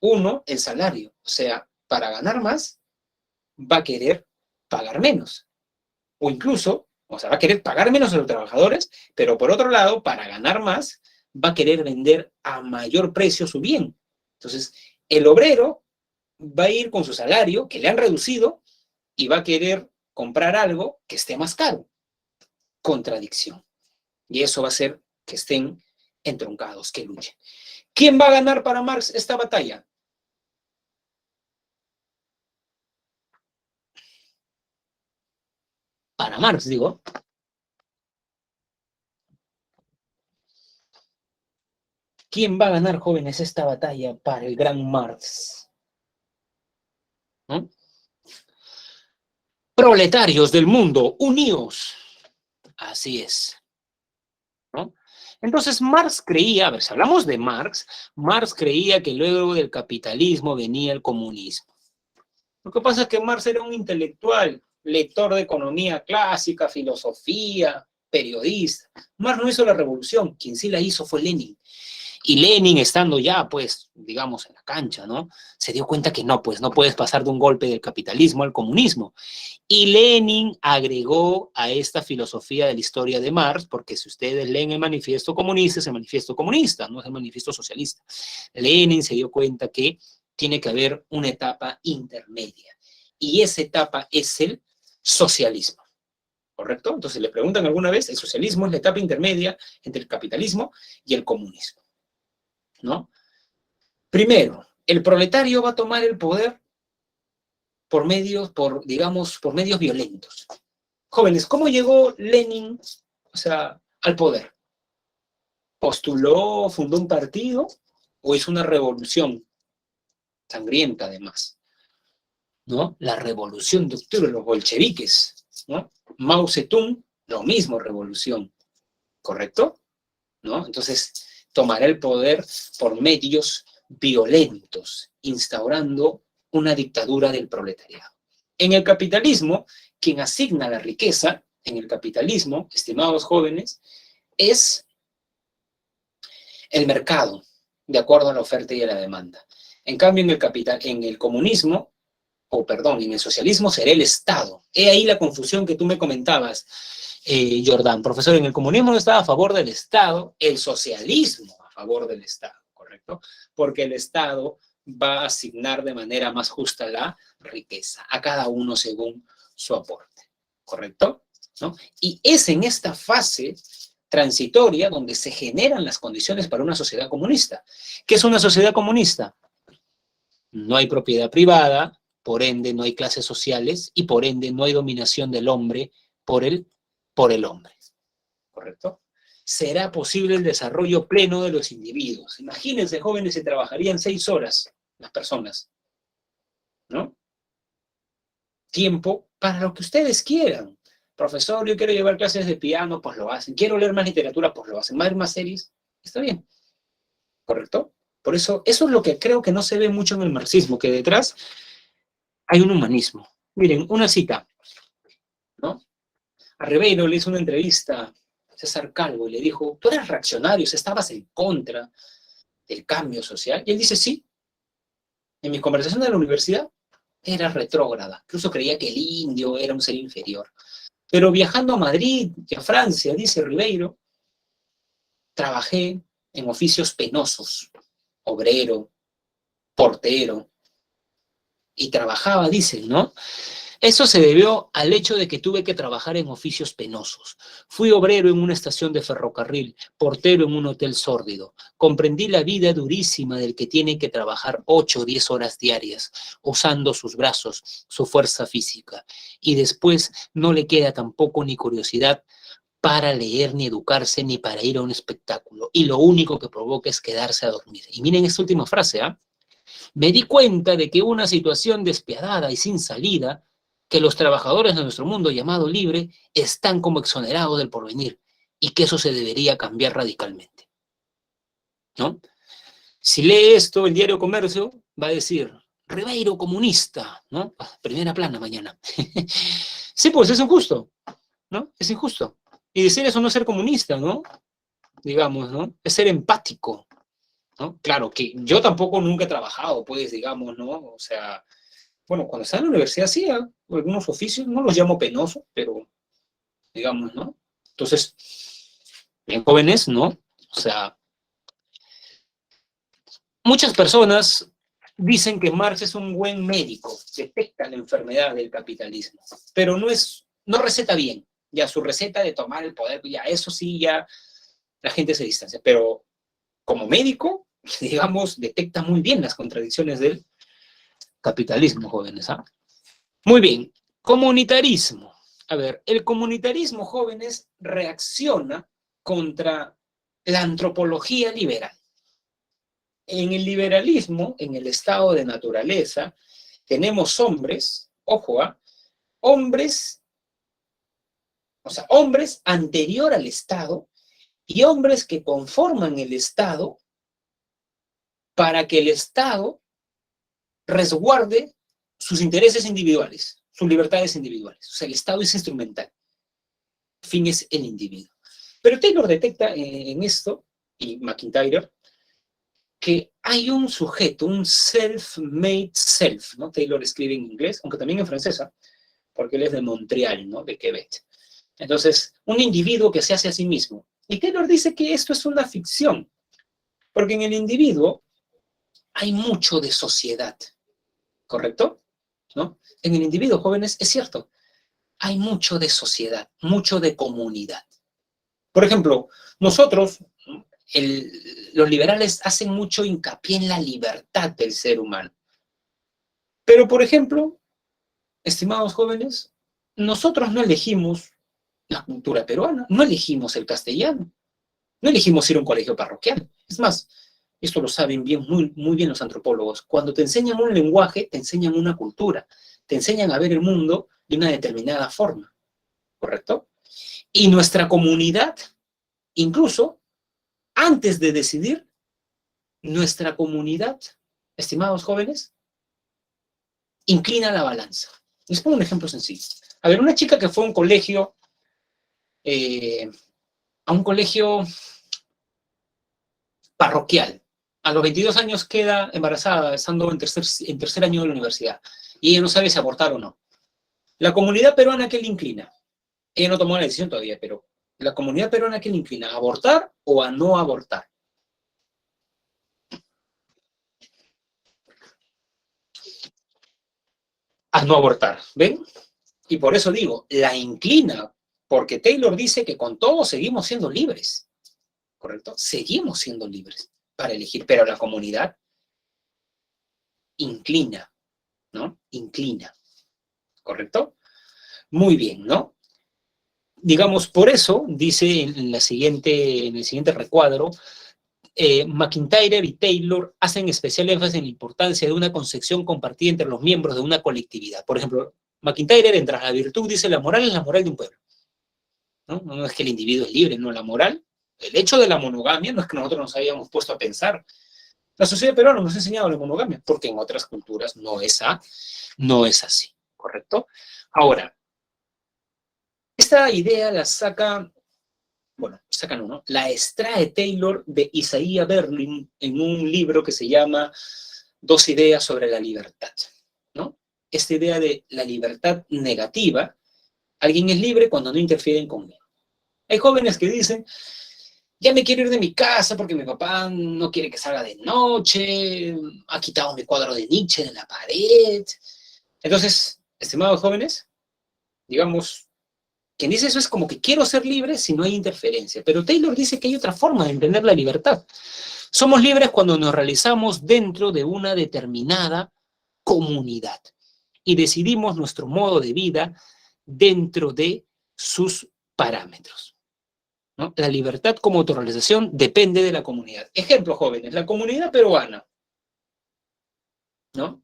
Uno, el salario. O sea, para ganar más, va a querer pagar menos. O incluso, o sea, va a querer pagar menos a los trabajadores, pero por otro lado, para ganar más, va a querer vender a mayor precio su bien. Entonces, el obrero va a ir con su salario, que le han reducido, y va a querer comprar algo que esté más caro. Contradicción. Y eso va a hacer que estén entroncados, que luchen. ¿Quién va a ganar para Marx esta batalla? Para Marx, digo. ¿Quién va a ganar, jóvenes, esta batalla para el gran Marx? ¿No? Proletarios del mundo, unidos. Así es. ¿No? Entonces, Marx creía, a ver, si hablamos de Marx creía que luego del capitalismo venía el comunismo. Lo que pasa es que Marx era un intelectual, lector de economía clásica, filosofía, periodista. Marx no hizo la revolución, quien sí la hizo fue Lenin. Y Lenin, estando ya, pues, digamos, en la cancha, ¿no? Se dio cuenta que no, pues, no puedes pasar de un golpe del capitalismo al comunismo. Y Lenin agregó a esta filosofía de la historia de Marx, porque si ustedes leen el manifiesto comunista, es el manifiesto comunista, no es el manifiesto socialista. Lenin se dio cuenta que tiene que haber una etapa intermedia. Y esa etapa es el socialismo. ¿Correcto? Entonces, le preguntan alguna vez, el socialismo es la etapa intermedia entre el capitalismo y el comunismo. ¿No? Primero, el proletario va a tomar el poder por medios, digamos, por medios violentos. Jóvenes, ¿cómo llegó Lenin, o sea, al poder? ¿Postuló, fundó un partido o hizo una revolución sangrienta además? ¿No? La revolución de octubre, los bolcheviques, ¿no? Mao Zedong, lo mismo, revolución, ¿correcto? ¿No? Entonces, tomará el poder por medios violentos, instaurando una dictadura del proletariado. En el capitalismo, quien asigna la riqueza, en el capitalismo, estimados jóvenes, es el mercado, de acuerdo a la oferta y a la demanda. En cambio, en el comunismo, en el socialismo será el Estado. He ahí la confusión que tú me comentabas, Jordán. Profesor, en el comunismo no estaba a favor del Estado, el socialismo a favor del Estado, ¿correcto? Porque el Estado va a asignar de manera más justa la riqueza, a cada uno según su aporte, ¿correcto? ¿No? Y es en esta fase transitoria donde se generan las condiciones para una sociedad comunista. ¿Qué es una sociedad comunista? No hay propiedad privada, por ende no hay clases sociales y por ende no hay dominación del hombre por el hombre. ¿Correcto? Será posible el desarrollo pleno de los individuos. Imagínense, jóvenes, se trabajarían 6 horas las personas, ¿no? Tiempo para lo que ustedes quieran. Profesor, yo quiero llevar clases de piano, pues lo hacen. Quiero leer más literatura, pues lo hacen. Más series, está bien. ¿Correcto? Por eso es lo que creo que no se ve mucho en el marxismo, que detrás hay un humanismo. Miren, una cita, ¿no? A Ribeiro le hizo una entrevista a César Calvo y le dijo, tú eres reaccionario, estabas en contra del cambio social. Y él dice, sí, en mis conversaciones de la universidad era retrógrada, incluso creía que el indio era un ser inferior. Pero viajando a Madrid y a Francia, dice Ribeiro, trabajé en oficios penosos, obrero, portero, y trabajaba, dicen, ¿no? Eso se debió al hecho de que tuve que trabajar en oficios penosos. Fui obrero en una estación de ferrocarril, portero en un hotel sórdido. Comprendí la vida durísima del que tiene que trabajar 8 o 10 horas diarias, usando sus brazos, su fuerza física. Y después no le queda tampoco ni curiosidad para leer, ni educarse, ni para ir a un espectáculo. Y lo único que provoca es quedarse a dormir. Y miren esta última frase, ¿ah? Me di cuenta de que una situación despiadada y sin salida, que los trabajadores de nuestro mundo llamado libre están como exonerados del porvenir y que eso se debería cambiar radicalmente, ¿no? Si lee esto, el diario Comercio va a decir, Ribeiro comunista, ¿no? Primera plana mañana. Sí, pues es injusto, ¿no? Es injusto. Y decir eso no es ser comunista, ¿no? Digamos, ¿no? Es ser empático, ¿no? Claro que yo tampoco nunca he trabajado, pues, digamos, ¿no? O sea, bueno, cuando estaba en la universidad hacía algunos oficios, no los llamo penosos, pero, digamos, ¿no? Entonces, bien jóvenes, ¿no? O sea, muchas personas dicen que Marx es un buen médico, detecta la enfermedad del capitalismo, pero no receta bien. Ya su receta de tomar el poder, ya eso sí, ya la gente se distancia. Pero como médico, digamos, detecta muy bien las contradicciones del capitalismo, jóvenes. ¿Ah? Muy bien, comunitarismo. A ver, el comunitarismo, jóvenes, reacciona contra la antropología liberal. En el liberalismo, en el estado de naturaleza, tenemos hombres, ojo, hombres, o sea, hombres anterior al Estado y hombres que conforman el Estado para que el Estado resguarde sus intereses individuales, sus libertades individuales. O sea, el Estado es instrumental. El fin es el individuo. Pero Taylor detecta en esto, y McIntyre, que hay un sujeto, un self-made self, ¿no? Taylor escribe en inglés, aunque también en francés, porque él es de Montreal, ¿no? De Quebec. Entonces, un individuo que se hace a sí mismo. Y Taylor dice que esto es una ficción, porque en el individuo hay mucho de sociedad, ¿correcto? ¿No? En el individuo, jóvenes, es cierto, hay mucho de sociedad, mucho de comunidad. Por ejemplo, nosotros, los liberales hacen mucho hincapié en la libertad del ser humano. Pero, por ejemplo, estimados jóvenes, nosotros no elegimos la cultura peruana, no elegimos el castellano, no elegimos ir a un colegio parroquial. Es más, esto lo saben bien, muy, muy bien los antropólogos. Cuando te enseñan un lenguaje, te enseñan una cultura, te enseñan a ver el mundo de una determinada forma, ¿correcto? Y nuestra comunidad, incluso antes de decidir, nuestra comunidad, estimados jóvenes, inclina la balanza. Les pongo un ejemplo sencillo. A ver, una chica que fue a un colegio parroquial, a los 22 años queda embarazada, estando en tercer año de la universidad, y ella no sabe si abortar o no. La comunidad peruana, ¿qué le inclina? Ella no tomó la decisión todavía, pero la comunidad peruana, ¿qué le inclina? ¿A abortar o a no abortar? A no abortar, ¿ven? Y por eso digo, la inclina, porque Taylor dice que con todo seguimos siendo libres, ¿correcto? Seguimos siendo libres para elegir, pero la comunidad inclina, ¿no? Inclina, ¿correcto? Muy bien, ¿no? Digamos, por eso, dice en el siguiente recuadro, McIntyre y Taylor hacen especial énfasis en la importancia de una concepción compartida entre los miembros de una colectividad. Por ejemplo, McIntyre, entre la virtud, dice la moral es la moral de un pueblo. ¿No? No es que el individuo es libre, no la moral. El hecho de la monogamia no es que nosotros nos hayamos puesto a pensar. La sociedad peruana nos ha enseñado la monogamia, porque en otras culturas no es así, ¿correcto? Ahora, esta idea la saca, bueno, sacan uno, la extrae Taylor de Isaiah Berlin en un libro que se llama Dos ideas sobre la libertad, ¿no? Esta idea de la libertad negativa, alguien es libre cuando no interfieren conmigo. Hay jóvenes que dicen, ya me quiero ir de mi casa porque mi papá no quiere que salga de noche, ha quitado mi cuadro de Nietzsche de la pared. Entonces, estimados jóvenes, digamos, quien dice eso es como que quiero ser libre si no hay interferencia. Pero Taylor dice que hay otra forma de entender la libertad. Somos libres cuando nos realizamos dentro de una determinada comunidad y decidimos nuestro modo de vida dentro de sus parámetros. ¿no? La libertad como autorrealización depende de la comunidad. Ejemplo, jóvenes, la comunidad peruana, ¿no?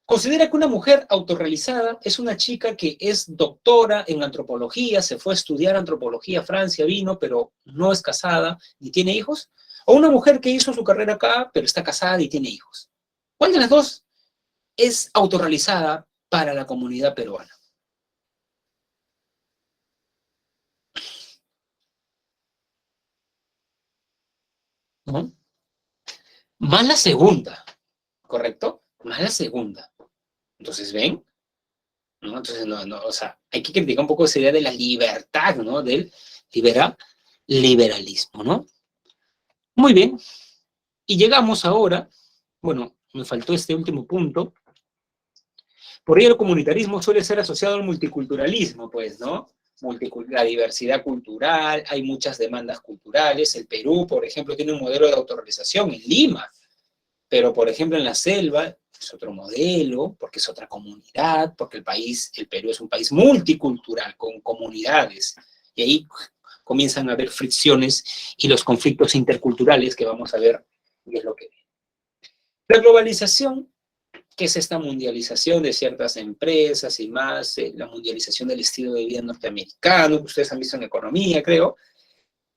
Considera que una mujer autorrealizada es una chica que es doctora en antropología, se fue a estudiar antropología a Francia, vino, pero no es casada ni tiene hijos. O una mujer que hizo su carrera acá, pero está casada y tiene hijos. ¿Cuál de las dos es autorrealizada para la comunidad peruana? ¿No? Más la segunda, ¿correcto? Más la segunda. Entonces, ¿ven? ¿No? Entonces, o sea, hay que criticar un poco esa idea de la libertad, ¿no? Del liberalismo, ¿no? Muy bien, y llegamos ahora, bueno, me faltó este último punto, por ello el comunitarismo suele ser asociado al multiculturalismo, pues, ¿no? La diversidad cultural, hay muchas demandas culturales, el Perú, por ejemplo, tiene un modelo de autorrealización en Lima, pero, por ejemplo, en la selva es otro modelo, porque es otra comunidad, porque el Perú es un país multicultural, con comunidades, y ahí comienzan a haber fricciones y los conflictos interculturales que vamos a ver, y es lo que... La globalización, que es esta mundialización de ciertas empresas y más, la mundialización del estilo de vida norteamericano, que ustedes han visto en economía, creo,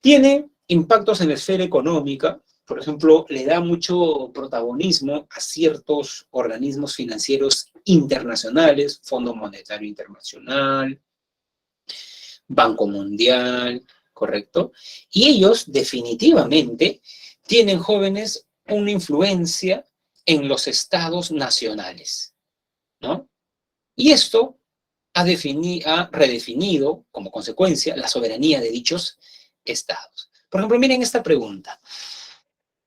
tiene impactos en la esfera económica. Por ejemplo, le da mucho protagonismo a ciertos organismos financieros internacionales, Fondo Monetario Internacional, Banco Mundial, ¿correcto? Y ellos definitivamente tienen, jóvenes, una influencia en los estados nacionales, ¿no? Y esto ha redefinido, como consecuencia, la soberanía de dichos estados. Por ejemplo, miren esta pregunta.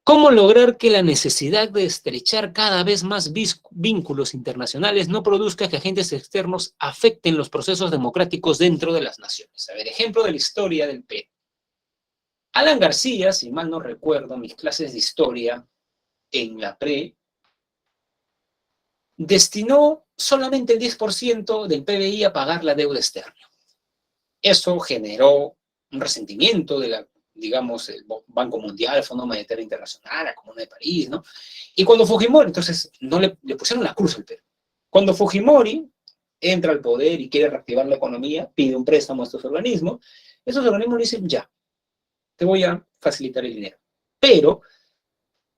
¿Cómo lograr que la necesidad de estrechar cada vez más vínculos internacionales no produzca que agentes externos afecten los procesos democráticos dentro de las naciones? A ver, ejemplo de la historia del Perú. Alan García, si mal no recuerdo, mis clases de historia en la pre, destinó solamente el 10% del PBI a pagar la deuda externa. Eso generó un resentimiento de la, digamos, el Banco Mundial, el Fondo Monetario Internacional, la Comuna de París, ¿no? Y cuando Fujimori, entonces, no le pusieron la cruz al Perú. Cuando Fujimori entra al poder y quiere reactivar la economía, pide un préstamo a estos organismos le dicen, ya, te voy a facilitar el dinero. Pero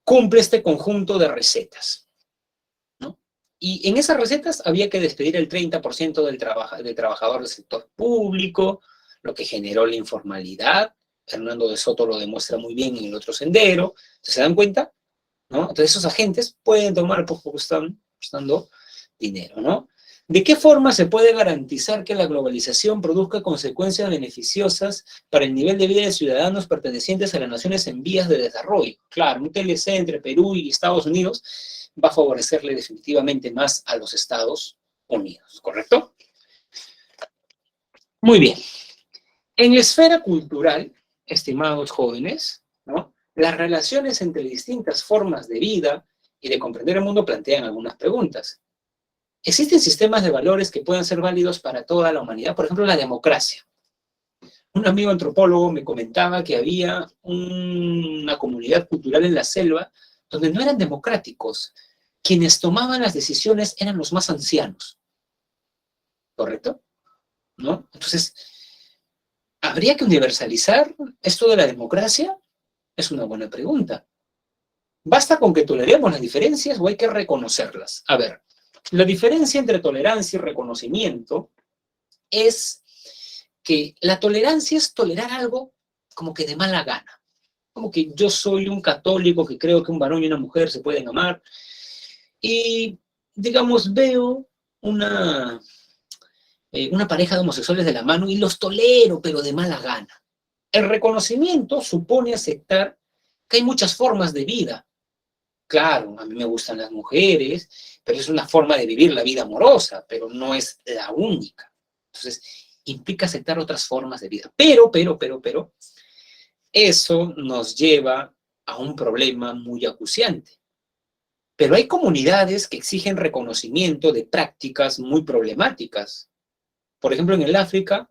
cumple este conjunto de recetas, ¿no? Y en esas recetas había que despedir el 30% del trabajador del sector público, lo que generó la informalidad. Hernando de Soto lo demuestra muy bien en el otro sendero. Entonces, ¿se dan cuenta? ¿No? Entonces, esos agentes pueden tomar, pues, porque están costando dinero, ¿no? ¿De qué forma se puede garantizar que la globalización produzca consecuencias beneficiosas para el nivel de vida de ciudadanos pertenecientes a las naciones en vías de desarrollo? Claro, un TLC entre Perú y Estados Unidos va a favorecerle definitivamente más a los Estados Unidos, ¿correcto? Muy bien. En la esfera cultural, estimados jóvenes, ¿no? Las relaciones entre distintas formas de vida y de comprender el mundo plantean algunas preguntas. ¿Existen sistemas de valores que puedan ser válidos para toda la humanidad? Por ejemplo, la democracia. Un amigo antropólogo me comentaba que había una comunidad cultural en la selva donde no eran democráticos. Quienes tomaban las decisiones eran los más ancianos, ¿correcto? ¿No? Entonces, ¿habría que universalizar esto de la democracia? Es una buena pregunta. ¿Basta con que toleremos las diferencias o hay que reconocerlas? A ver, la diferencia entre tolerancia y reconocimiento es que la tolerancia es tolerar algo como que de mala gana. Como que yo soy un católico que creo que un varón y una mujer se pueden amar y, digamos, veo una, una pareja de homosexuales de la mano y los tolero, pero de mala gana. El reconocimiento supone aceptar que hay muchas formas de vida. Claro, a mí me gustan las mujeres, pero es una forma de vivir la vida amorosa, pero no es la única. Entonces, implica aceptar otras formas de vida. Pero, eso nos lleva a un problema muy acuciante. Pero hay comunidades que exigen reconocimiento de prácticas muy problemáticas. Por ejemplo, en el África,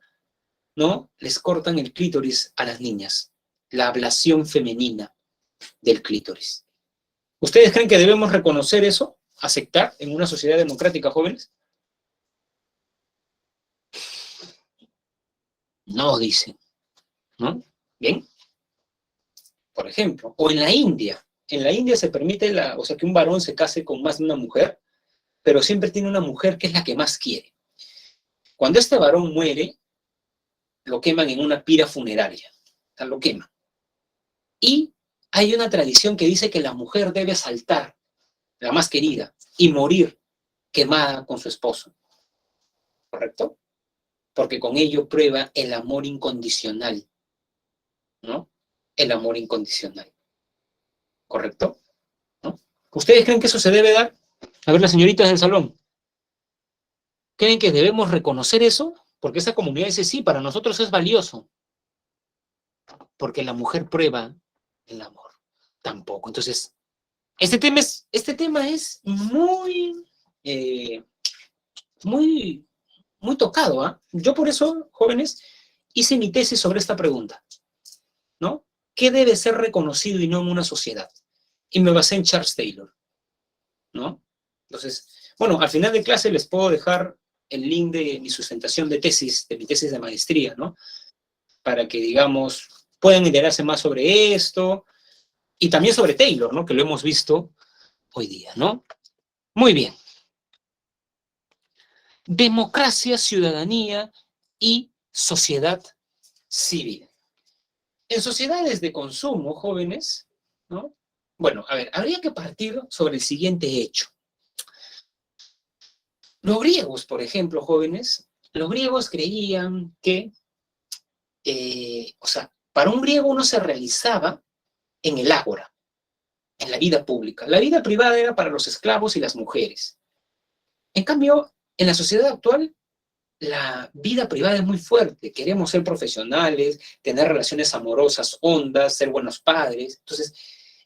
¿no? Les cortan el clítoris a las niñas, la ablación femenina del clítoris. ¿Ustedes creen que debemos reconocer eso, aceptar en una sociedad democrática, jóvenes? No, dicen, ¿no? ¿Bien? Por ejemplo, o en la India se permite, o sea, que un varón se case con más de una mujer, pero siempre tiene una mujer que es la que más quiere. Cuando este varón muere, lo queman en una pira funeraria, o sea, lo queman. Y hay una tradición que dice que la mujer debe saltar, la más querida, y morir quemada con su esposo, ¿correcto? Porque con ello prueba el amor incondicional, ¿no? El amor incondicional, ¿correcto? ¿No? ¿Ustedes creen que eso se debe dar? A ver, las señoritas del salón, ¿creen que debemos reconocer eso? Porque esa comunidad dice, sí, para nosotros es valioso, porque la mujer prueba el amor. Tampoco. Entonces, este tema es muy, muy tocado, ¿ah? Yo por eso, jóvenes, hice mi tesis sobre esta pregunta, ¿no? ¿Qué debe ser reconocido y no en una sociedad? Y me basé en Charles Taylor, ¿no? Entonces, bueno, al final de clase les puedo dejar el link de mi sustentación de tesis, de mi tesis de maestría, ¿no? Para que, digamos, puedan enterarse más sobre esto y también sobre Taylor, ¿no? Que lo hemos visto hoy día, ¿no? Muy bien. Democracia, ciudadanía y sociedad civil. En sociedades de consumo, jóvenes, ¿no? Bueno, a ver, habría que partir sobre el siguiente hecho. Los griegos, por ejemplo, jóvenes, los griegos creían que, o sea, para un griego uno se realizaba en el ágora, en la vida pública. La vida privada era para los esclavos y las mujeres. En cambio, en la sociedad actual, la vida privada es muy fuerte. Queremos ser profesionales, tener relaciones amorosas hondas, ser buenos padres. Entonces,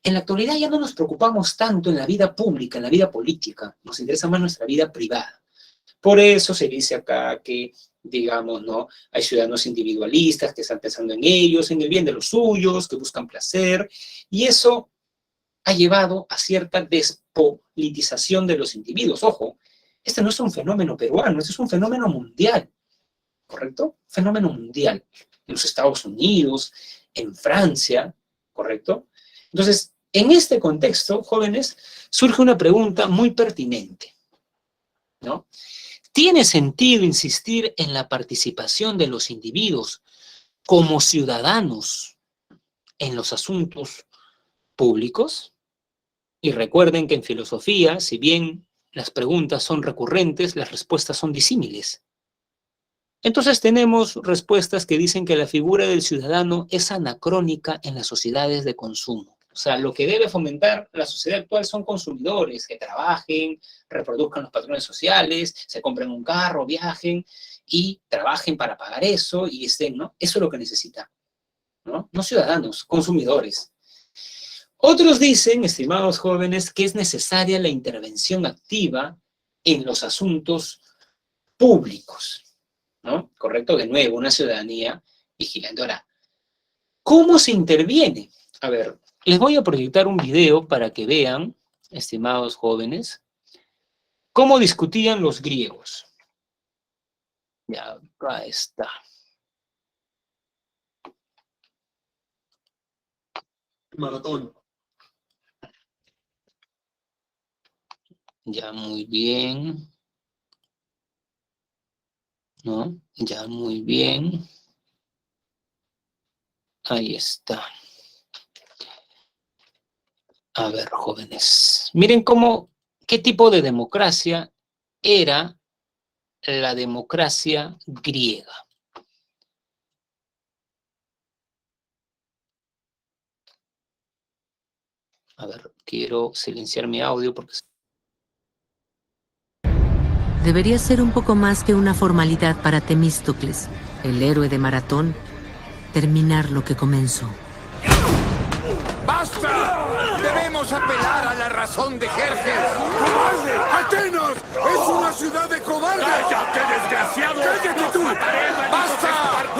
en la actualidad ya no nos preocupamos tanto en la vida pública, en la vida política. Nos interesa más nuestra vida privada. Por eso se dice acá que, digamos, ¿no? Hay ciudadanos individualistas que están pensando en ellos, en el bien de los suyos, que buscan placer, y eso ha llevado a cierta despolitización de los individuos. Ojo, este no es un fenómeno peruano, este es un fenómeno mundial, ¿correcto? Fenómeno mundial. En los Estados Unidos, en Francia, ¿correcto? Entonces, en este contexto, jóvenes, surge una pregunta muy pertinente, ¿no? ¿Tiene sentido insistir en la participación de los individuos como ciudadanos en los asuntos públicos? Y recuerden que en filosofía, si bien las preguntas son recurrentes, las respuestas son disímiles. Entonces tenemos respuestas que dicen que la figura del ciudadano es anacrónica en las sociedades de consumo. O sea, lo que debe fomentar la sociedad actual son consumidores que trabajen, reproduzcan los patrones sociales, se compren un carro, viajen y trabajen para pagar eso y estén, ¿no? Eso es lo que necesita, ¿no? No ciudadanos, consumidores. Otros dicen, estimados jóvenes, que es necesaria la intervención activa en los asuntos públicos, ¿no? Correcto, de nuevo, una ciudadanía vigilante. Ahora, ¿cómo se interviene? A ver, les voy a proyectar un video para que vean, estimados jóvenes, cómo discutían los griegos. Ya, acá está. Maratón. Ya, muy bien. ¿No? Ya, muy bien. Ahí está. A ver, jóvenes. Miren qué tipo de democracia era la democracia griega. A ver, quiero silenciar mi audio porque... Debería ser un poco más que una formalidad para Temístocles, el héroe de Maratón, terminar lo que comenzó. ¡Basta! Debemos apelar a la razón de Jerjes. ¡Cobarde! ¡Atenas! ¡Es una ciudad de cobardes! ¡Cállate, desgraciado! ¡Cállate tú! ¡Basta!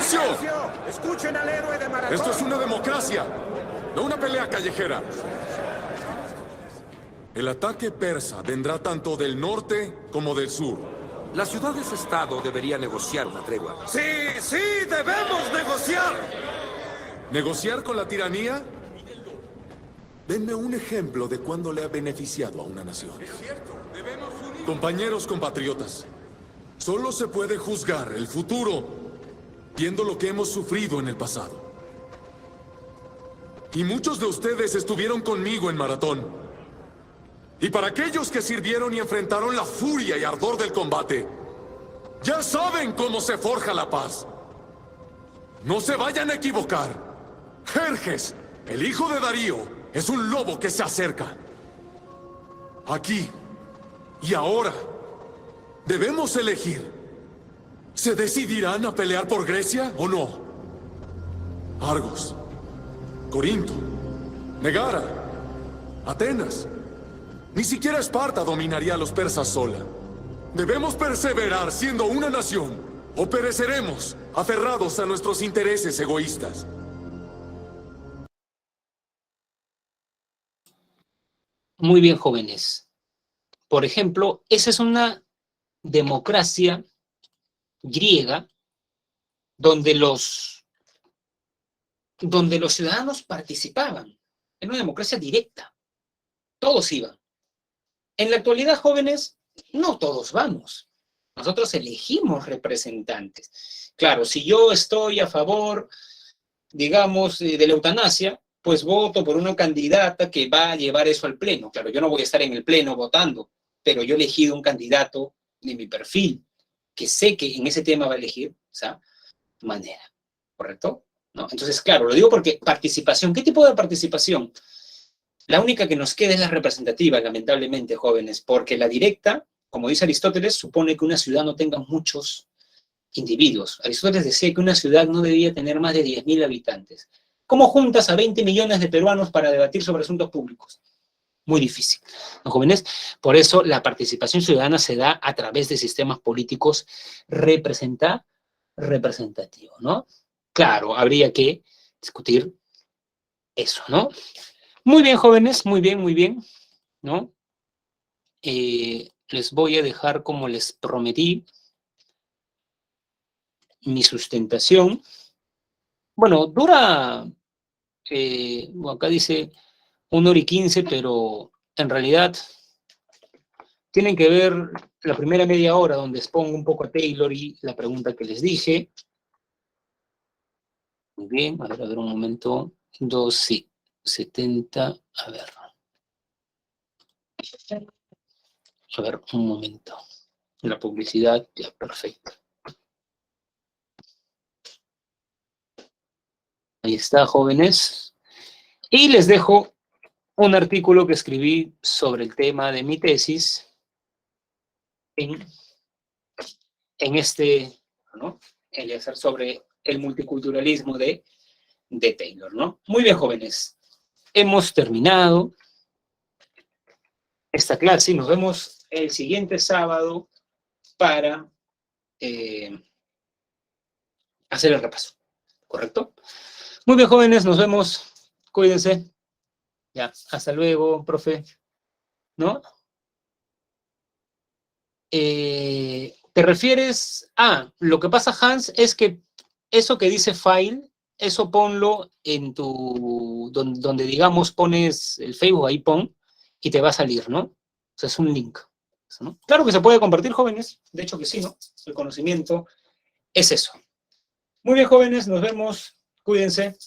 ¡Silencio! Escuchen al héroe de Maratón. Esto es una democracia, no una pelea callejera. El ataque persa vendrá tanto del norte como del sur. Las ciudades-estado deberían negociar una tregua. Sí, sí, debemos negociar. ¿Negociar con la tiranía? Denme un ejemplo de cuándo le ha beneficiado a una nación. Compañeros compatriotas, solo se puede juzgar el futuro viendo lo que hemos sufrido en el pasado. Y muchos de ustedes estuvieron conmigo en Maratón. Y para aquellos que sirvieron y enfrentaron la furia y ardor del combate, ya saben cómo se forja la paz. No se vayan a equivocar. Jerjes, el hijo de Darío, es un lobo que se acerca. Aquí y ahora debemos elegir. ¿Se decidirán a pelear por Grecia o no? Argos, Corinto, Megara, Atenas. Ni siquiera Esparta dominaría a los persas sola. Debemos perseverar siendo una nación, o pereceremos aferrados a nuestros intereses egoístas. Muy bien, jóvenes. Por ejemplo, esa es una democracia griega donde los ciudadanos participaban. Era una democracia directa. Todos iban. En la actualidad, jóvenes, no todos vamos. Nosotros elegimos representantes. Claro, si yo estoy a favor, digamos, de la eutanasia, pues voto por una candidata que va a llevar eso al pleno. Claro, yo no voy a estar en el pleno votando, pero yo he elegido un candidato de mi perfil, que sé que en ese tema va a elegir esa manera, ¿correcto? ¿No? Entonces, claro, lo digo porque participación, ¿qué tipo de participación? La única que nos queda es la representativa, lamentablemente, jóvenes, porque la directa, como dice Aristóteles, supone que una ciudad no tenga muchos individuos. Aristóteles decía que una ciudad no debía tener más de 10.000 habitantes. ¿Cómo juntas a 20 millones de peruanos para debatir sobre asuntos públicos? Muy difícil, ¿no, jóvenes? Por eso la participación ciudadana se da a través de sistemas políticos representativos, ¿no? Claro, habría que discutir eso, ¿no? Muy bien, jóvenes, muy bien, ¿no? Les voy a dejar, como les prometí, mi sustentación. Bueno, dura, bueno, acá dice 1 hora y 15, pero en realidad tienen que ver la primera media hora donde expongo un poco a Taylor y la pregunta que les dije. Muy bien, a ver un momento. 2, sí. 70, a ver, un momento. La publicidad, ya, perfecto. Ahí está, jóvenes. Y les dejo un artículo que escribí sobre el tema de mi tesis en este, ¿no? Sobre el multiculturalismo de Taylor, ¿no? Muy bien, jóvenes. Hemos terminado esta clase y nos vemos el siguiente sábado para hacer el repaso, ¿correcto? Muy bien, jóvenes, nos vemos. Cuídense. Ya, hasta luego, profe. ¿No? ¿Te refieres? Lo que pasa, Hans, es que eso que dice file, eso ponlo en tu, donde digamos pones el Facebook, ahí pon, y te va a salir, ¿no? O sea, es un link, ¿no? Claro que se puede compartir, jóvenes, de hecho que sí, ¿no? El conocimiento es eso. Muy bien, jóvenes, nos vemos, cuídense.